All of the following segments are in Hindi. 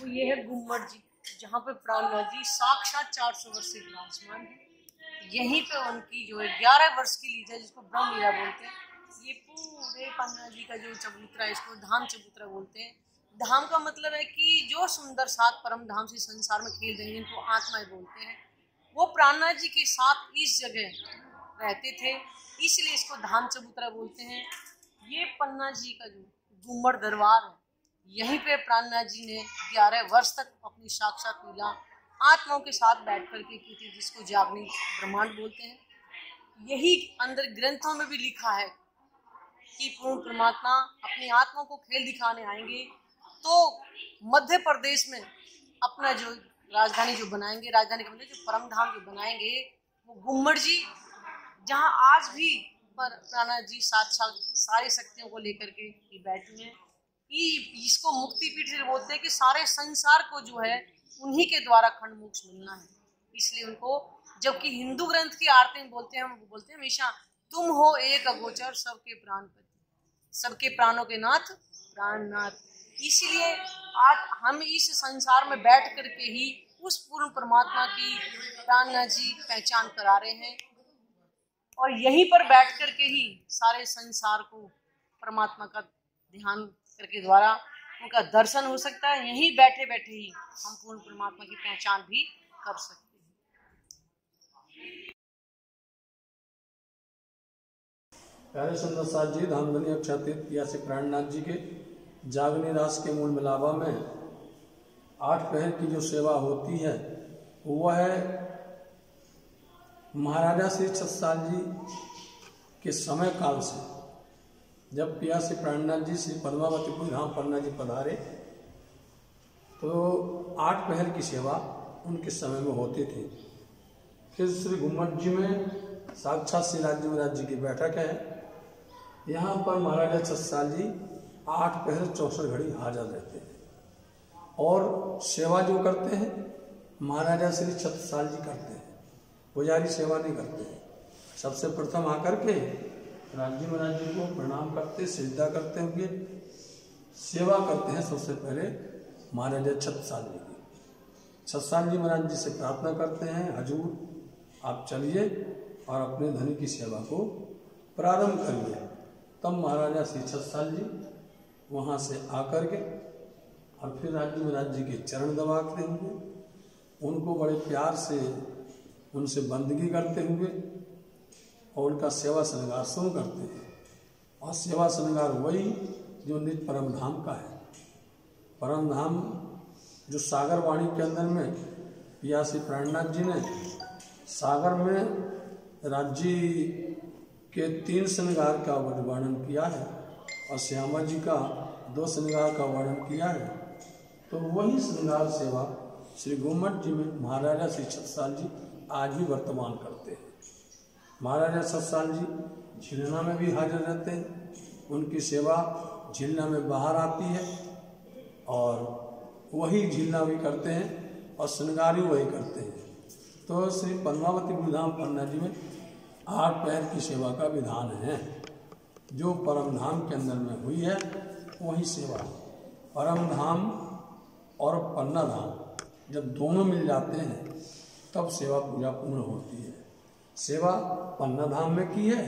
तो ये है गुम्मट जी, जहाँ पे प्राणनाथ जी साक्षात 400 वर्ष से विराजमान है। यहीं पे उनकी जो है 11 वर्ष की लीला, जिसको ब्रह्म लीला बोलते हैं। ये पूरे पन्ना जी का जो चबूतरा है, इसको धाम चबूतरा बोलते हैं। धाम का मतलब है कि जो सुंदर सात परम धाम से संसार में खेल रही हैं, इनको आत्माएं बोलते हैं। वो प्राणनाथ जी के साथ इस जगह रहते थे, इसलिए इसको धाम चबूतरा बोलते हैं। ये पन्ना जी का जो गुम्मट दरबार है, यहीं पे प्राणनाथ जी ने 11 वर्ष तक अपनी साक्षात लीला आत्माओं के साथ बैठ करके की थी, जिसको जागनी ब्रह्मांड बोलते हैं। यही अंदर ग्रंथों में भी लिखा है कि पूर्ण परमात्मा अपनी आत्मा को खेल दिखाने आएंगे तो मध्य प्रदेश में अपना जो राजधानी जो बनाएंगे, राजधानी का मतलब जो परम धाम जो बनाएंगे, वो गुम्मट जी, जहाँ आज भी पर प्राणनाथ जी साक्षात सारी शक्तियों को लेकर के बैठे हैं। इसको मुक्ति पीठ से बोलते हैं कि सारे संसार को जो है उन्हीं के द्वारा खंड मोक्ष मिलना है, इसलिए उनको, जबकि हिंदू ग्रंथ की आरती में बोलते हैं, हम बोलते हैं हमेशा तुम हो एक अगोचर सबके प्राणपति, सबके प्राणों के नाथ प्राणनाथ। इसलिए आज हम इस संसार में बैठ करके ही उस पूर्ण परमात्मा की प्राणनाथ जी पहचान करा रहे हैं, और यहीं पर बैठ करके ही सारे संसार को परमात्मा का ध्यान करके द्वारा उनका दर्शन हो सकता है। यहीं बैठे बैठे ही हम पूर्ण परमात्मा की पहचान भी कर सकते हैं। प्यारे सुंदर साथ जी, धामधनी अक्षय तीर्थ पियासी प्राणनाथ जी के जागनी रास के मूल मिलावा में 8 पहर की जो सेवा होती है वह है महाराजा श्री छत्रसाल जी के समय काल से। जब पियासी प्राणनाथ जी श्री पद्मावतीपुर धाम पन्ना जी पधारे तो 8 पहर की सेवा उनके समय में होती थी। फिर श्री गुम्मट जी में साक्षात श्री राज्य महाराज जी की बैठक है। यहाँ पर महाराजा छत्रसाल जी 8 पहर 64 घड़ी हाजिर रहते हैं और सेवा जो करते हैं महाराजा श्री छत्रसाल जी करते हैं, पुजारी सेवा नहीं करते हैं। सबसे प्रथम आकर के राज्य महाराज जी को प्रणाम करते, सिजदा करते हुए सेवा करते हैं। सबसे पहले महाराजा छत्रसाल जी की, छत्रसाल जी महाराज जी से प्रार्थना करते हैं, हजूर आप चलिए और अपने धनी की सेवा को प्रारंभ करिए। तब महाराजा श्री छत्रसाल जी वहाँ से आकर के और फिर राज्य महाराज जी के चरण दबाते हुए उनको बड़े प्यार से उनसे बंदगी करते हुए और उनका सेवा श्रृंगार शुरू करते हैं। और सेवा श्रृंगार वही जो निज परम धाम का है। परम धाम जो सागर वाणी के अंदर में पियासी प्राणनाथ जी ने सागर में राज्य के 3 श्रृंगार का वर्णन किया है और श्यामा जी का 2 श्रृंगार का वर्णन किया है। तो वही श्रृंगार सेवा श्री गुम्मट जी में महाराजा श्री छत्रसाल जी आज भी वर्तमान करते हैं। महाराजा छत्रसाल जी झिलना में भी हाजिर रहते हैं, उनकी सेवा झिलना में बाहर आती है और वही झिलना भी करते हैं और श्रृंगार भी वही करते हैं। तो श्री पद्मावती धाम पन्ना जी में 8 पहर की सेवा का विधान है। जो परम धाम के अंदर में हुई है वही सेवा। परम धाम और पन्ना धाम जब दोनों मिल जाते हैं तब सेवा पूजा पूर्ण होती है। सेवा पन्ना धाम में की है,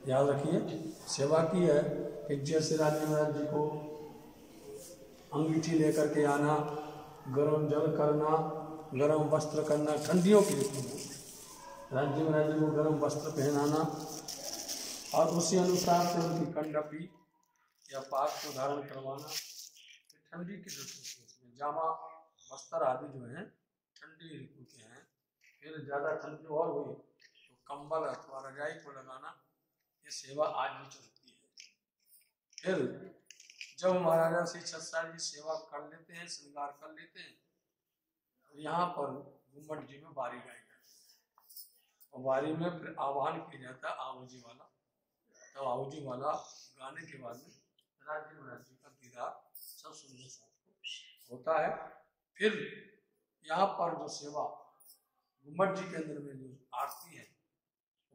याद रखिए, सेवा की है कि जैसे राज्य महाराज जी को अंगीठी लेकर के आना, गर्म जल करना, गर्म वस्त्र करना, ठंडियों की ऋतु में राज्य महाराज जी को गर्म वस्त्र पहनाना और उसी अनुसार से उनकी कंडपी या पाग को धारण करवाना। ठंडी की ऋतु में जामा वस्त्र आदि जो है ठंडी ऋतु के हैं। फिर ज़्यादा ठंड और हुई तो कंबल अथवा रजाई को लगाना, ये सेवा आज भी चलती है। फिर जब महाराजा श्री छत्रसाल जी सेवा कर लेते हैं, श्रृंगार कर लेते हैं, तो यहाँ पर गुम्मट जी में बारी गाई जाती है और बारी में फिर आह्वान किया जाता है आवजी वाला। तो आवजी वाला गाने के बाद में राज्य महाराज जी का दीदार सब सुंदर होता है। फिर यहाँ पर जो सेवा गुम्मट जी के अंदर में जो आरती है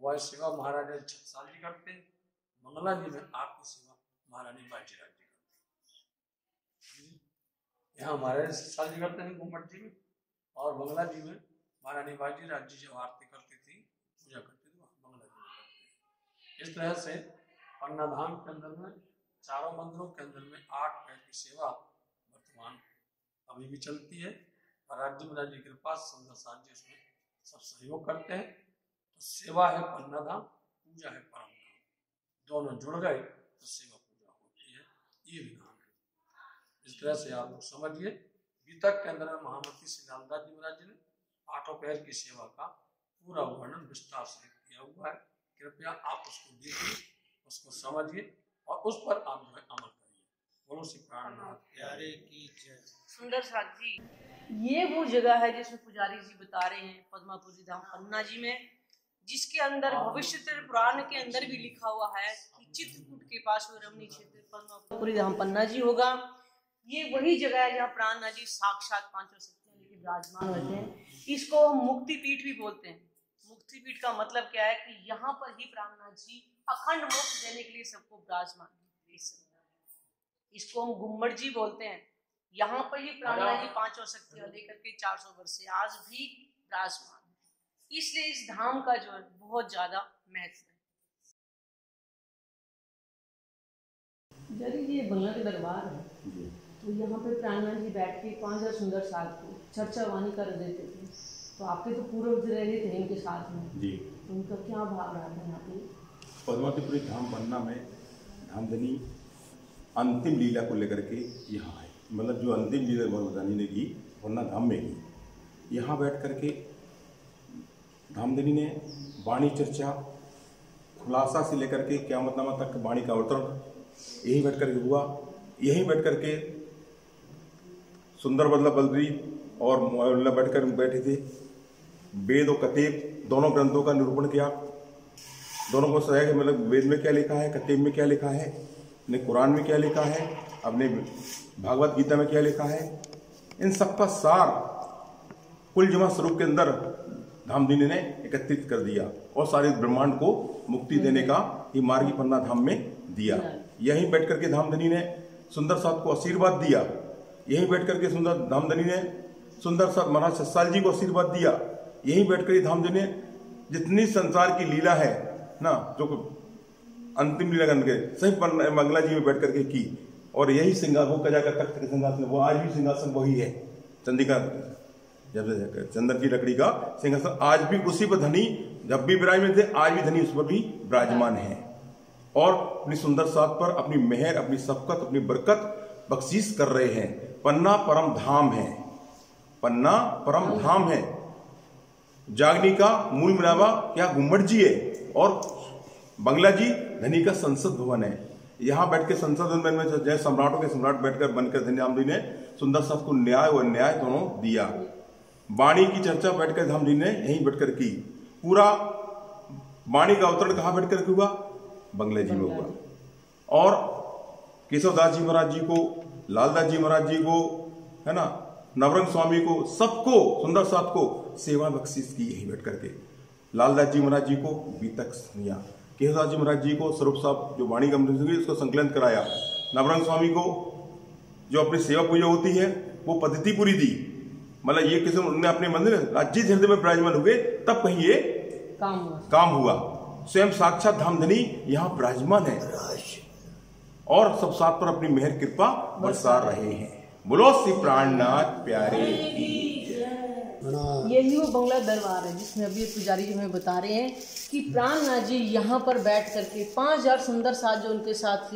वह सेवा महाराजा छत्रसाल जी करते हैं। मंगला जी में आरती सेवा महारानी बाजीराव जी करते हैं। यहाँ हमारे साल जी करते हैं घुमट जी में, और बंगला जी में महारानी बाजी राज्य जब आरती करती थी, पूजा करती थी, वहाँ बंगला जी में करते हैं। इस तरह से पन्ना धाम के अंदर में चारों मंदिरों के अंदर में 8 पैर की सेवा वर्तमान अभी भी चलती है, और राज्य महाराज जी के पास संत साथ जी इसमें सब सहयोग करते हैं। तो सेवा है पन्ना धाम, पूजा है परम धाम, दोनों जुड़ गए तो सेवा पूजा होती है, ये विधान है। इस तरह से आप लोग समझिए, गीतक के अंदर में महामती श्री लालदास जी महाराज जी ने 8 पैर की सेवा का पूरा वर्णन विस्तार से किया हुआ है। कृपया आप उसको देखिए, उसको समझिए, और उस पर आप जो है अमल करिए। बोलो श्री प्राणनाथ प्यारे की जय। सुंदर साथ जी, ये वो जगह है जिसमें पुजारी जी बता रहे हैं पद्मापुरी धाम पन्ना जी में, जिसके अंदर भविष्य पुराण के अंदर भी लिखा हुआ है कि चित्रकूट के पास वो रमणीय क्षेत्र पद्मापुरी धाम पन्ना जी होगा। ये वही जगह है जहाँ प्राणनाथ जी साक्षात पांचों शक्तियां लेके विराजमान होते हैं। इसको मुक्ति पीठ भी बोलते हैं। मुक्ति पीठ का मतलब क्या है कि यहाँ पर ही प्राणनाथ जी अखंड मोक्ष देने के लिए सबको विराजमान है। इसको हम गुम्मट जी बोलते हैं। यहाँ पर ही प्राणनाथ जी पांचों शक्तियां लेकर के 400 वर्ष से आज भी विराजमान है। इसलिए इस धाम का जो है बहुत ज्यादा महत्व है। ये बंगला के दरबार है, तो यहाँ पे प्राणनाथ जी बैठ के 5000 सुंदर साल को चर्चा वाणी कर देते थे। तो आपके तो पूर्वज रहे थे इनके साथ में जी, तो उनका क्या भाव रहा था यहाँ पे? पद्मावतीपुरी धाम पन्ना में धामधनी अंतिम लीला को लेकर के यहाँ है, मतलब जो अंतिम लीला धामधनी ने की पन्ना धाम में की। यहाँ बैठ करके धामधनी ने वाणी चर्चा खुलासा से लेकर के क़यामतनामा तक वाणी का अवतरण यहीं बैठ करके हुआ। यहीं बैठ करके सुंदर बल्लरी और मोहल्ला बैठे थे। वेद और कतेब दोनों ग्रंथों का निरूपण किया, दोनों को सहायक, मतलब वेद में क्या लिखा है, कतेब में क्या लिखा है, अपने कुरान में क्या लिखा है, अपने भागवत गीता में क्या लिखा है, इन सब का सार कुल जमा स्वरूप के अंदर धामधनी ने एकत्रित कर दिया और सारे ब्रह्मांड को मुक्ति देने का ये मार्ग पन्ना धाम में दिया। यहीं बैठ करके धामधनी ने सुंदर साथ को आशीर्वाद दिया। यहीं बैठ करके सुंदर धामधनी ने सुंदर साथ महाराज सस्साल जी को आशीर्वाद दिया। यहीं बैठ कर धामधनी ने जितनी संसार की लीला है ना, जो अंतिम लीला करके सही बंगला जी में बैठ करके की, और यही सिंहासन का जाकर तख्त के सिंहासन, वो आज भी सिंहासन वही है, चंदिका जब चंदन की लकड़ी का सिंहासन आज भी उसी पर धनी जब भी विराजमान थे, आज भी धनी उस पर भी विराजमान है, और अपनी सुंदर साथ पर अपनी मेहर, अपनी शफकत, अपनी बरकत बख्शीश कर रहे हैं। पन्ना परम धाम है, पन्ना परम धाम है। जागनी का मूल मिलावा क्या गुम्मट जी है, और बंगला जी धनी का संसद भवन है। यहाँ बैठ के संसद भवन में जय सम्राटों के सम्राट बैठकर बनकर धनी धामधनी ने सुंदर साथ को न्याय और न्याय दोनों दिया। वाणी की चर्चा बैठकर धामधनी ने यहीं बैठकर की। पूरा वाणी का अवतरण कहाँ बैठकर हुआ? बंगला जी में हुआ। और केशवदास जी महाराज जी को, लालदास जी महाराज जी को, है ना, नवरंग स्वामी को, सबको सुंदर साथ को सेवा बख्शीश की यहीं बैठ करके। लालदास जी महाराज जी को बीतक दिया, केशवदास जी महाराज जी को स्वरूप साहब जो वाणी गम उसको संकलन कराया, नवरंग स्वामी को जो अपनी सेवा पूजा होती है वो पद्धति पूरी दी। मतलब ये किसी ने अपने मंदिर राज्य हृदय में विराजमान हुए तब कहीं ये काम हुआ। स्वयं साक्षात धामधनी यहाँ विराजमान है और सब साथ पर अपनी मेहर कृपा बरसा रहे हैं। बोलो श्री प्राणनाथ प्यारे की। यही वो बंगला दरबार है जिसमें अभी पुजारी जी हमें बता रहे हैं कि प्राणनाथ जी यहाँ पर बैठ करके 5000 सुंदर साथ जो उनके साथ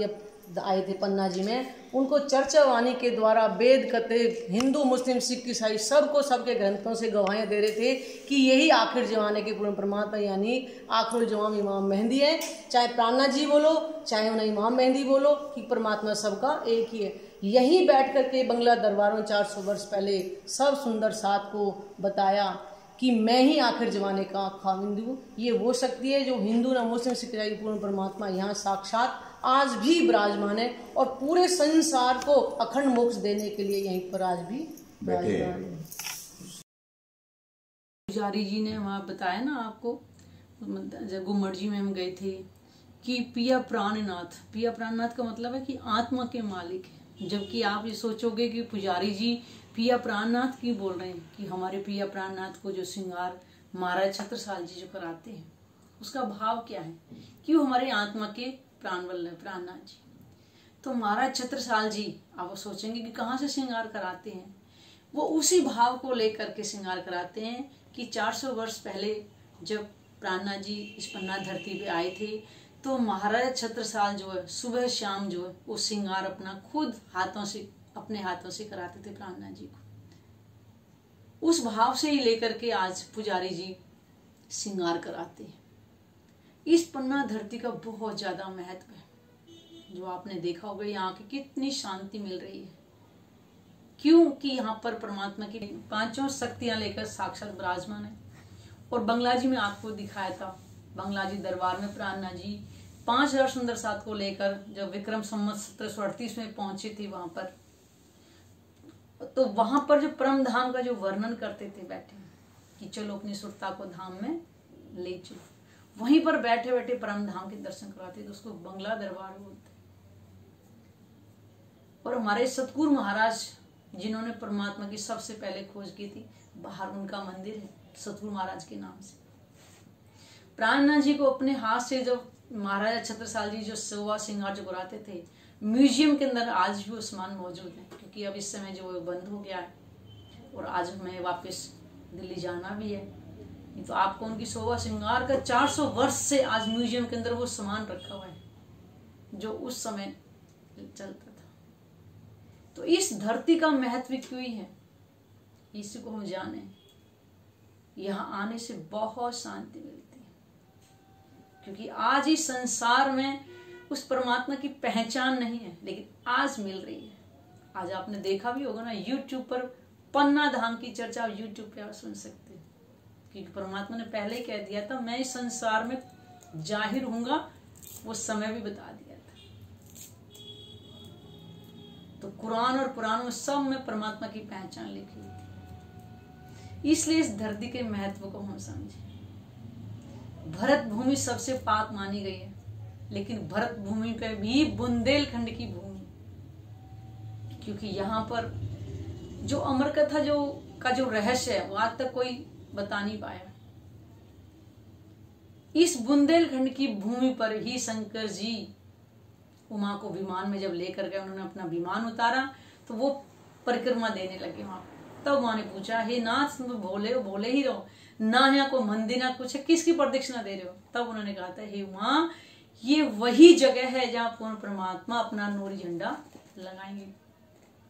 आए थे पन्ना जी में, उनको चर्चा वाणी के द्वारा वेद कते हिंदू मुस्लिम सिख ईसाई सबको सबके ग्रंथों से गवाहियाँ दे रहे थे कि यही आखिर जमाने के पूर्ण परमात्मा यानी आखिर जमाम इमाम मेहंदी है। चाहे प्राणनाथ जी बोलो, चाहे उन्हें इमाम मेहंदी बोलो, कि परमात्मा सबका एक ही है। यहीं बैठ कर के बंगला दरबारों 400 वर्ष पहले सब सुंदर साथ को बताया कि मैं ही आखिर जमाने का खाविंद हूँ। ये वो शक्ति है जो हिंदू न मुस्लिम सिख ईसाई पूर्ण परमात्मा यहाँ साक्षात आज भी विराजमान है और पूरे संसार को अखंड मोक्ष देने के लिए यहीं पर आज भी विराजमान है। पुजारी जी ने वहाँ बताया ना आपको, जब गुम्मट जी में हम गए थे कि पिया प्राणनाथ का मतलब है कि आत्मा के मालिक है, जबकि आप ये सोचोगे कि पुजारी जी पिया प्राणनाथ की बोल रहे हैं कि हमारे पिया प्राणनाथ को जो श्रृंगार महाराज छत्रसाल जी जो कराते हैं उसका भाव क्या है कि वो हमारे आत्मा के प्राण वल्लभ प्राणनाथ जी। तो महाराज छत्रसाल जी आप सोचेंगे कि कहाँ से श्रृंगार कराते हैं, वो उसी भाव को लेकर के श्रृंगार कराते हैं कि 400 वर्ष पहले जब प्राणनाथ जी इस पन्ना धरती पे आए थे तो महाराज छत्रसाल जो है सुबह शाम जो है वो श्रृंगार अपना खुद हाथों से अपने हाथों से कराते थे प्राणनाथ जी को। उस भाव से ही लेकर के आज पुजारी जी श्रृंगार कराते हैं। इस पन्ना धरती का बहुत ज्यादा महत्व है। जो आपने देखा होगा यहाँ की कितनी शांति मिल रही है, क्योंकि यहाँ पर परमात्मा की 5 शक्तियां लेकर साक्षात विराजमान है। और बंगला जी में आपको दिखाया था, बंगला जी दरबार में प्राणनाथ जी 5000 सुंदर साथ को लेकर जब विक्रम संवत 1738 में पहुंचे थे वहां पर, तो वहां पर जो परम धाम का जो वर्णन करते थे बैठे कि चलो अपनी सुरता को धाम में ले चलो, वहीं पर बैठे बैठे परम धाम के दर्शन कराते तो उसको बंगला दरबार बोलते। और हमारे सतगुरु महाराज जिन्होंने परमात्मा की सबसे पहले खोज की थी, बाहर उनका मंदिर है सतगुरु महाराज के नाम से। प्राणनाथ जी को अपने हाथ से जब महाराजा छत्रसाल जी जो सेवा श्रृंगार जो कराते थे, म्यूजियम के अंदर आज भी वो सामान मौजूद है, क्योंकि अब इस समय जो बंद हो गया है और आज हमें वापस दिल्ली जाना भी है। नहीं तो आपको उनकी शोभा श्रृंगार का 400 वर्ष से आज म्यूजियम के अंदर वो सामान रखा हुआ है जो उस समय चलता था। तो इस धरती का महत्व क्यों है इसी को हम जाने। यहाँ आने से बहुत शांति मिलती है, क्योंकि आज इस संसार में उस परमात्मा की पहचान नहीं है, लेकिन आज मिल रही है। आज आपने देखा भी होगा ना, यूट्यूब पर पन्ना धाम की चर्चा आप यूट्यूब पे आप सुन सकते हैं, क्योंकि परमात्मा ने पहले ही कह दिया था मैं इस संसार में जाहिर हूंगा, वो समय भी बता दिया था। तो कुरान और पुराण में सब में परमात्मा की पहचान लिखी हुई थी। इसलिए इस धरती के महत्व को हम समझें। भरत भूमि सबसे पाक मानी गई है, लेकिन भरत भूमि पे भी बुंदेलखंड की भूमि, क्योंकि यहाँ पर जो अमर कथा जो रहस्य है वो आज तक कोई बता नहीं पाया। इस बुंदेलखंड की भूमि पर ही शंकर जी उमा को विमान में जब लेकर गए, उन्होंने अपना विमान उतारा तो वो परिक्रमा देने लगे वहां। तब माँ ने पूछा, हे नाथ तुम बोले ही रहो, ना यहाँ को मंदिर ना कुछ है, किसकी प्रदक्षिणा दे रहे हो? तब उन्होंने कहा था, हे उमा ये वही जगह है जहाँ पूर्ण परमात्मा अपना नूरी झंडा लगाएंगे।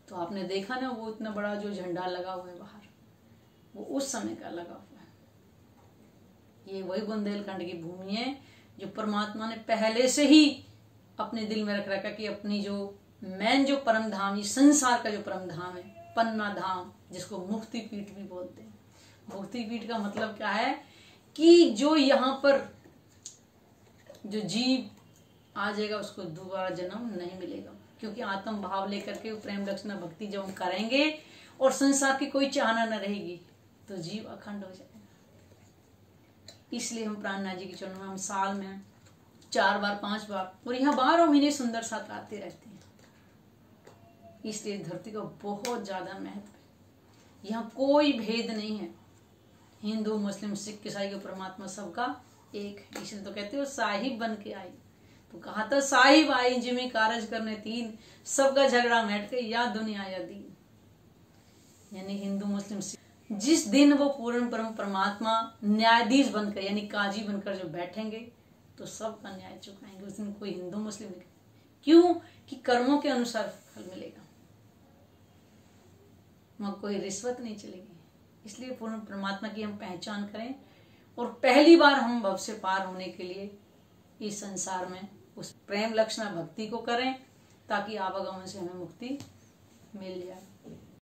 तो आपने देखा ना वो इतना बड़ा जो झंडा लगा हुआ है बाहर, वो उस समय का लगा हुआ है। ये वही बुंदेलखंड की भूमि है जो परमात्मा ने पहले से ही अपने दिल में रख रखा कि अपनी जो मैन जो परम धाम, ये संसार का जो परम धाम है पन्ना धाम, जिसको मुक्ति पीठ भी बोलते हैं। मुक्ति पीठ का मतलब क्या है कि जो यहाँ पर जो जीव आ जाएगा उसको दोबारा जन्म नहीं मिलेगा, क्योंकि आत्म भाव लेकर के प्रेम लक्षणा भक्ति जब हम करेंगे और संसार की कोई चाहना न रहेगी तो जीव अखंड हो जाएगा। इसलिए हम प्राणनाथ जी के चरणों में हम साल में 4 बार 5 बार और यहाँ 12 महीने सुंदर साथ आते रहते हैं। इसलिए धरती का बहुत ज्यादा महत्व है। यहाँ कोई भेद नहीं है, हिंदू मुस्लिम सिख ईसाई को परमात्मा सबका एक है। इसलिए तो कहते हो साहिब बन के आई, तो कहा था साहिब आई जिम्मे कारज करने 3, सबका झगड़ा मिट के या दुनिया या दीन। यानी हिंदू मुस्लिम सिख जिस दिन वो पूर्ण परमात्मा न्यायाधीश बनकर यानी काजी बनकर जो बैठेंगे तो सबका न्याय चुकाएंगे। उस दिन कोई हिंदू मुस्लिम नहीं, क्यों कि कर्मों के अनुसार फल मिलेगा, वहां कोई रिश्वत नहीं चलेगी। इसलिए पूर्ण परमात्मा की हम पहचान करें और पहली बार हम भव से पार होने के लिए इस संसार में उस प्रेम लक्षणा भक्ति को करें, ताकि आवागमन से हमें मुक्ति मिल जाए।